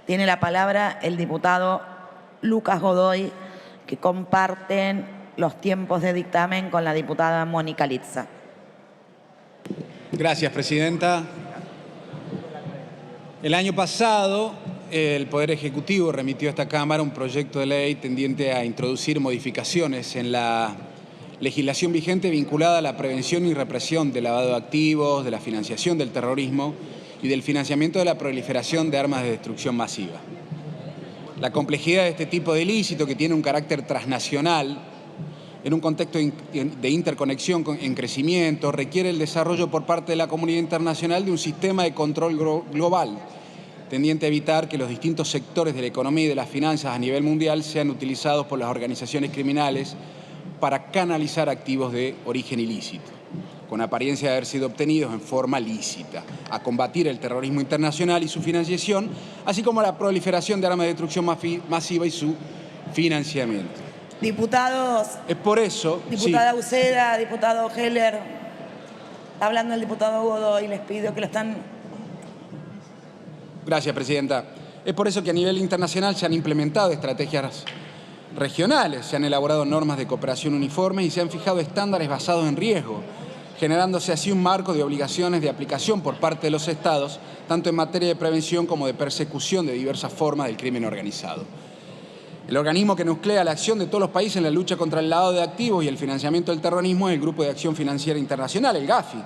Tiene la palabra el diputado Lucas Godoy, que comparten los tiempos de dictamen con la diputada Mónica Litza. Gracias, presidenta. El año pasado, el Poder Ejecutivo remitió a esta Cámara un proyecto de ley tendiente a introducir modificaciones en la legislación vigente vinculada a la prevención y represión del lavado de activos, de la financiación del terrorismo y del financiamiento de la proliferación de armas de destrucción masiva. La complejidad de este tipo de ilícito, que tiene un carácter transnacional, en un contexto de interconexión en crecimiento, requiere el desarrollo por parte de la comunidad internacional de un sistema de control global, tendiente a evitar que los distintos sectores de la economía y de las finanzas a nivel mundial sean utilizados por las organizaciones criminales para canalizar activos de origen ilícito, con apariencia de haber sido obtenidos en forma lícita, a combatir el terrorismo internacional y su financiación, así como la proliferación de armas de destrucción masiva y su financiamiento. Diputados. Es por eso... Diputada Uceda, diputado Heller, está hablando el diputado Godoy, les pido que lo están... Gracias, presidenta. Es por eso que a nivel internacional se han implementado estrategias regionales, se han elaborado normas de cooperación uniformes y se han fijado estándares basados en riesgo, generándose así un marco de obligaciones de aplicación por parte de los Estados, tanto en materia de prevención como de persecución de diversas formas del crimen organizado. El organismo que nuclea la acción de todos los países en la lucha contra el lavado de activos y el financiamiento del terrorismo es el Grupo de Acción Financiera Internacional, el GAFI,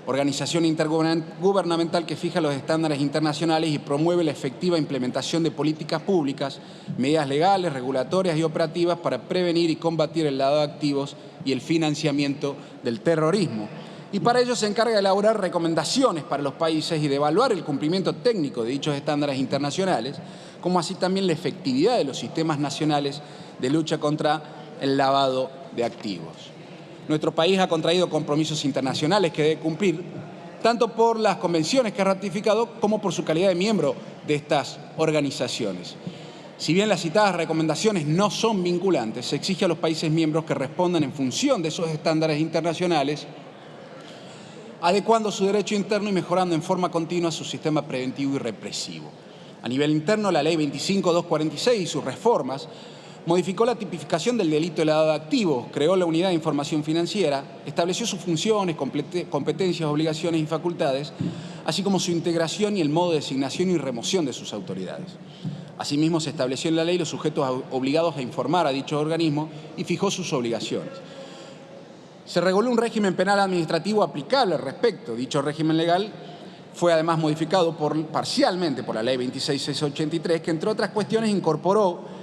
organización intergubernamental que fija los estándares internacionales y promueve la efectiva implementación de políticas públicas, medidas legales, regulatorias y operativas para prevenir y combatir el lavado de activos y el financiamiento del terrorismo. Y para ello se encarga de elaborar recomendaciones para los países y de evaluar el cumplimiento técnico de dichos estándares internacionales, como así también la efectividad de los sistemas nacionales de lucha contra el lavado de activos. Nuestro país ha contraído compromisos internacionales que debe cumplir, tanto por las convenciones que ha ratificado como por su calidad de miembro de estas organizaciones. Si bien las citadas recomendaciones no son vinculantes, se exige a los países miembros que respondan en función de esos estándares internacionales, adecuando su derecho interno y mejorando en forma continua su sistema preventivo y represivo. A nivel interno, la Ley 25.246 y sus reformas modificó la tipificación del delito de lavado de activos, creó la Unidad de Información Financiera, estableció sus funciones, competencias, obligaciones y facultades, así como su integración y el modo de designación y remoción de sus autoridades. Asimismo, se estableció en la ley los sujetos obligados a informar a dicho organismo y fijó sus obligaciones. Se reguló un régimen penal administrativo aplicable al respecto. Dicho régimen legal fue además modificado parcialmente por la Ley 26.683, que entre otras cuestiones incorporó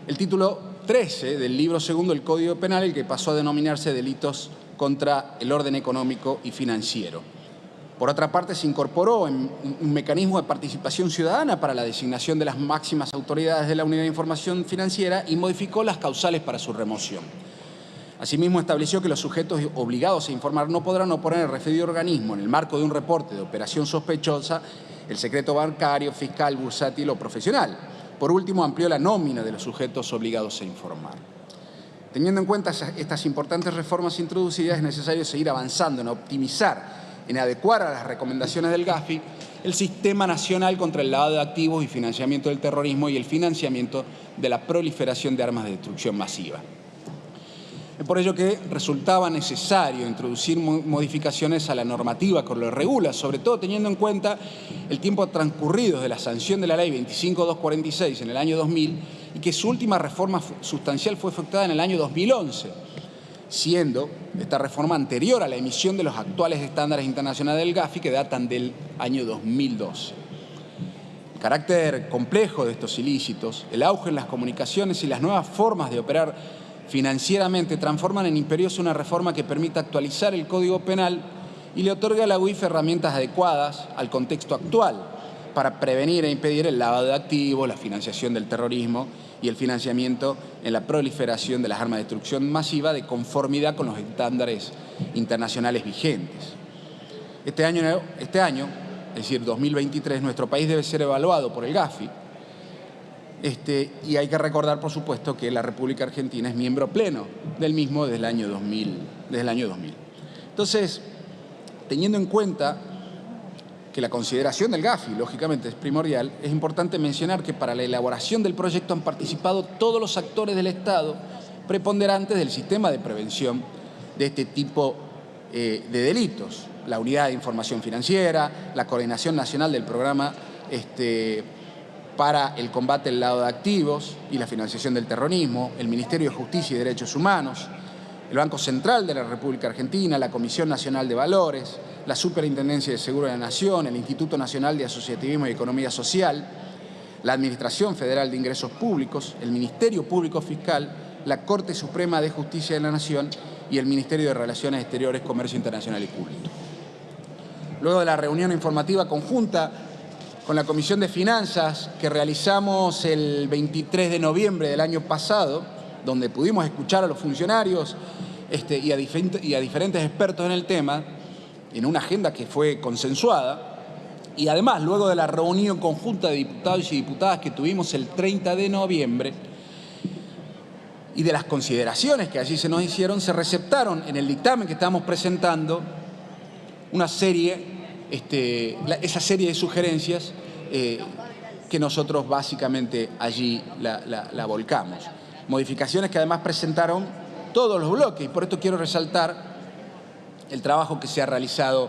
el título 13 del libro segundo del Código Penal, el que pasó a denominarse delitos contra el orden económico y financiero. Por otra parte, se incorporó un mecanismo de participación ciudadana para la designación de las máximas autoridades de la Unidad de Información Financiera y modificó las causales para su remoción. Asimismo, estableció que los sujetos obligados a informar no podrán oponer al referido organismo, en el marco de un reporte de operación sospechosa, el secreto bancario, fiscal, bursátil o profesional. Por último, amplió la nómina de los sujetos obligados a informar. Teniendo en cuenta estas importantes reformas introducidas, es necesario seguir avanzando en optimizar, en adecuar a las recomendaciones del GAFI el Sistema Nacional contra el Lavado de Activos y Financiamiento del Terrorismo y el financiamiento de la proliferación de armas de destrucción masiva. Es por ello que resultaba necesario introducir modificaciones a la normativa que lo regula, sobre todo teniendo en cuenta el tiempo transcurrido de la sanción de la Ley 25.246 en el año 2000 y que su última reforma sustancial fue efectuada en el año 2011, siendo esta reforma anterior a la emisión de los actuales estándares internacionales del GAFI que datan del año 2012. El carácter complejo de estos ilícitos, el auge en las comunicaciones y las nuevas formas de operar financieramente transforman en imperiosa una reforma que permita actualizar el Código Penal y le otorga a la UIF herramientas adecuadas al contexto actual para prevenir e impedir el lavado de activos, la financiación del terrorismo y el financiamiento en la proliferación de las armas de destrucción masiva de conformidad con los estándares internacionales vigentes. Este año, es decir, 2023, nuestro país debe ser evaluado por el GAFI. Y hay que recordar, por supuesto, que la República Argentina es miembro pleno del mismo desde el año 2000. Entonces, teniendo en cuenta que la consideración del GAFI, lógicamente, es primordial, es importante mencionar que para la elaboración del proyecto han participado todos los actores del Estado preponderantes del sistema de prevención de este tipo de delitos. La Unidad de Información Financiera, la Coordinación Nacional del Programa para el Combate del Lavado de Activos y la Financiación del Terrorismo, el Ministerio de Justicia y Derechos Humanos, el Banco Central de la República Argentina, la Comisión Nacional de Valores, la Superintendencia de Seguro de la Nación, el Instituto Nacional de Asociativismo y Economía Social, la Administración Federal de Ingresos Públicos, el Ministerio Público Fiscal, la Corte Suprema de Justicia de la Nación y el Ministerio de Relaciones Exteriores, Comercio Internacional y Culto. Luego de la reunión informativa conjunta con la Comisión de Finanzas que realizamos el 23 de noviembre del año pasado, donde pudimos escuchar a los funcionarios y a diferentes expertos en el tema, en una agenda que fue consensuada, y además luego de la reunión conjunta de diputados y diputadas que tuvimos el 30 de noviembre, y de las consideraciones que allí se nos hicieron, se receptaron en el dictamen que estamos presentando una serie, esa serie de sugerencias que nosotros básicamente allí la volcamos. Modificaciones que además presentaron todos los bloques, y por esto quiero resaltar el trabajo que se ha realizado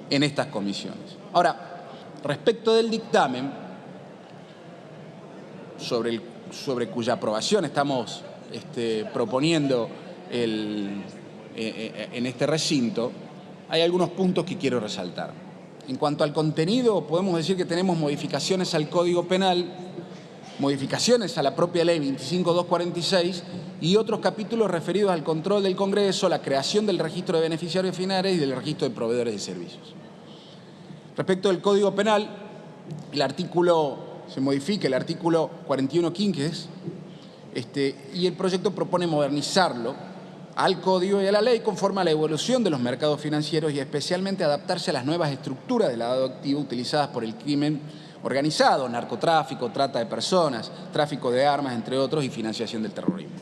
en estas comisiones. Ahora, respecto del dictamen, sobre cuya aprobación estamos proponiendo en este recinto, hay algunos puntos que quiero resaltar. En cuanto al contenido, podemos decir que tenemos modificaciones al Código Penal, modificaciones a la propia Ley 25.246 y otros capítulos referidos al control del Congreso, la creación del registro de beneficiarios finales y del registro de proveedores de servicios. Respecto del Código Penal, se modifica el artículo 41 quinques, y el proyecto propone modernizarlo al Código y a la ley conforme a la evolución de los mercados financieros y especialmente adaptarse a las nuevas estructuras de lavado de activos utilizadas por el crimen organizado, narcotráfico, trata de personas, tráfico de armas, entre otros, y financiación del terrorismo.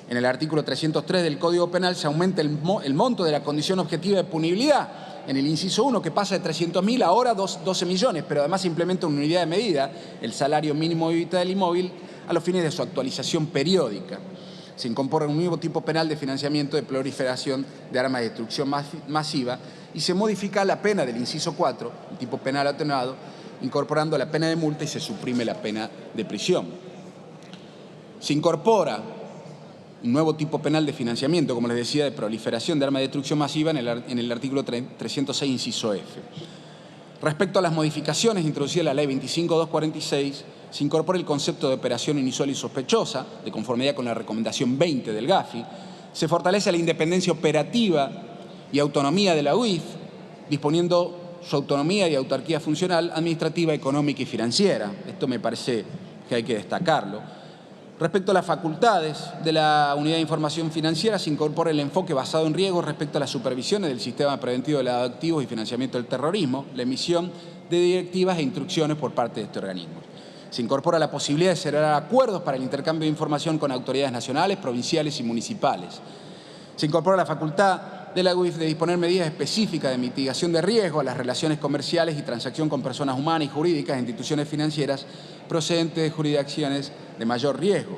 En el artículo 303 del Código Penal se aumenta el monto de la condición objetiva de punibilidad en el inciso 1, que pasa de 300.000 a ahora 12 millones, pero además se implementa una unidad de medida, el salario mínimo vital del inmóvil, a los fines de su actualización periódica. Se incorpora un nuevo tipo penal de financiamiento de proliferación de armas de destrucción masiva y se modifica la pena del inciso 4, el tipo penal atenuado, incorporando la pena de multa y se suprime la pena de prisión. Se incorpora un nuevo tipo penal de financiamiento, como les decía, de proliferación de armas de destrucción masiva en el artículo 306, inciso F. Respecto a las modificaciones introducidas en la Ley 25.246, se incorpora el concepto de operación inusual y sospechosa, de conformidad con la recomendación 20 del GAFI. Se fortalece la independencia operativa y autonomía de la UIF, disponiendo su autonomía y autarquía funcional, administrativa, económica y financiera. Esto me parece que hay que destacarlo. Respecto a las facultades de la Unidad de Información Financiera, se incorpora el enfoque basado en riesgos respecto a las supervisiones del sistema preventivo de lavado de activos y financiamiento del terrorismo, la emisión de directivas e instrucciones por parte de este organismo. Se incorpora la posibilidad de celebrar acuerdos para el intercambio de información con autoridades nacionales, provinciales y municipales. Se incorpora la facultad de la UIF de disponer medidas específicas de mitigación de riesgo a las relaciones comerciales y transacción con personas humanas y jurídicas e instituciones financieras procedentes de jurisdicciones de mayor riesgo.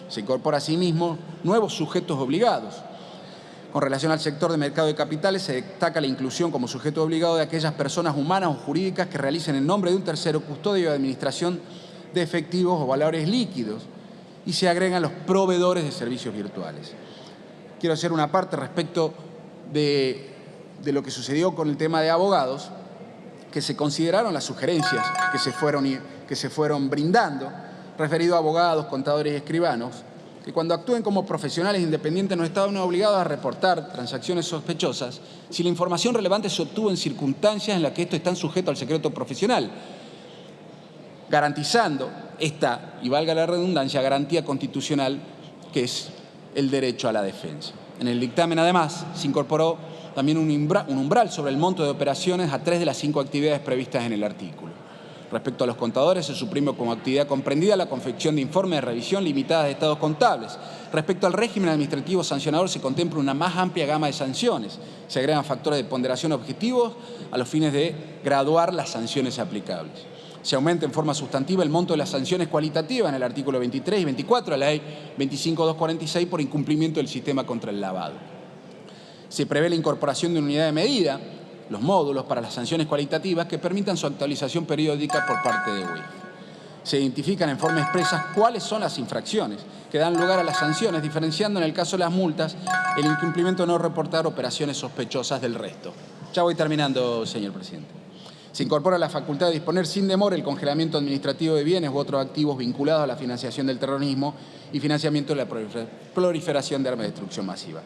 Se incorpora asimismo nuevos sujetos obligados. Con relación al sector de mercado de capitales, se destaca la inclusión como sujeto obligado de aquellas personas humanas o jurídicas que realicen en nombre de un tercero custodia y administración de efectivos o valores líquidos, y se agregan los proveedores de servicios virtuales. Quiero hacer una parte respecto de lo que sucedió con el tema de abogados, que se consideraron las sugerencias que se fueron brindando, referido a abogados, contadores y escribanos, que cuando actúen como profesionales independientes no estaban obligados a reportar transacciones sospechosas si la información relevante se obtuvo en circunstancias en las que estos están sujetos al secreto profesional, garantizando esta, y valga la redundancia, garantía constitucional que es el derecho a la defensa. En el dictamen, además, se incorporó también un umbral sobre el monto de operaciones a 3 de las 5 actividades previstas en el artículo. Respecto a los contadores, se suprime como actividad comprendida la confección de informes de revisión limitadas de estados contables. Respecto al régimen administrativo sancionador, se contempla una más amplia gama de sanciones. Se agregan factores de ponderación objetivos a los fines de graduar las sanciones aplicables. Se aumenta en forma sustantiva el monto de las sanciones cualitativas en el artículo 23 y 24 de la Ley 25.246 por incumplimiento del sistema contra el lavado. Se prevé la incorporación de una unidad de medida, los módulos para las sanciones cualitativas que permitan su actualización periódica por parte de UIF. Se identifican en forma expresa cuáles son las infracciones que dan lugar a las sanciones, diferenciando en el caso de las multas el incumplimiento de no reportar operaciones sospechosas del resto. Ya voy terminando, señor presidente. Se incorpora la facultad de disponer sin demora el congelamiento administrativo de bienes u otros activos vinculados a la financiación del terrorismo y financiamiento de la proliferación de armas de destrucción masiva.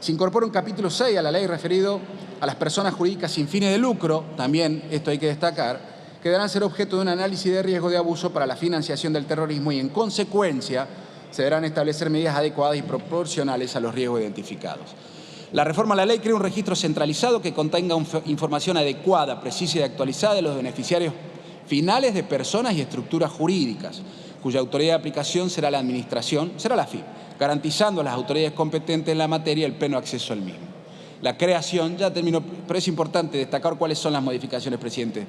Se incorpora un capítulo 6 a la ley referido a las personas jurídicas sin fines de lucro, también esto hay que destacar, que deberán ser objeto de un análisis de riesgo de abuso para la financiación del terrorismo y en consecuencia se deberán establecer medidas adecuadas y proporcionales a los riesgos identificados. La reforma a la ley crea un registro centralizado que contenga información adecuada, precisa y actualizada de los beneficiarios finales de personas y estructuras jurídicas, cuya autoridad de aplicación será la administración, será la FIP, garantizando a las autoridades competentes en la materia el pleno acceso al mismo. La creación, ya terminó, pero es importante destacar cuáles son las modificaciones, presidente.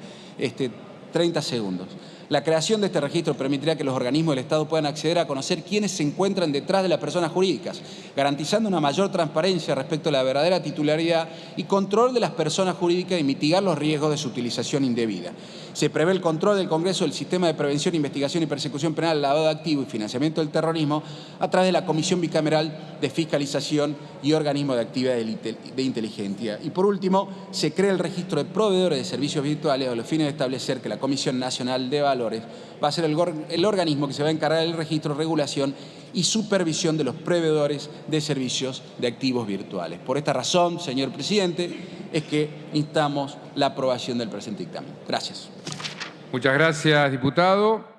30 segundos. La creación de este registro permitirá que los organismos del Estado puedan acceder a conocer quiénes se encuentran detrás de las personas jurídicas, garantizando una mayor transparencia respecto a la verdadera titularidad y control de las personas jurídicas y mitigar los riesgos de su utilización indebida. Se prevé el control del Congreso del Sistema de Prevención, Investigación y Persecución Penal, Lavado de Activos y Financiamiento del Terrorismo a través de la Comisión Bicameral de Fiscalización y Organismo de Actividad de Inteligencia. Y por último, se crea el registro de proveedores de servicios virtuales a los fines de establecer que la Comisión Nacional de Valores va a ser el organismo que se va a encargar del registro, regulación y supervisión de los proveedores de servicios de activos virtuales. Por esta razón, señor presidente, es que instamos la aprobación del presente dictamen. Gracias. Muchas gracias, diputado.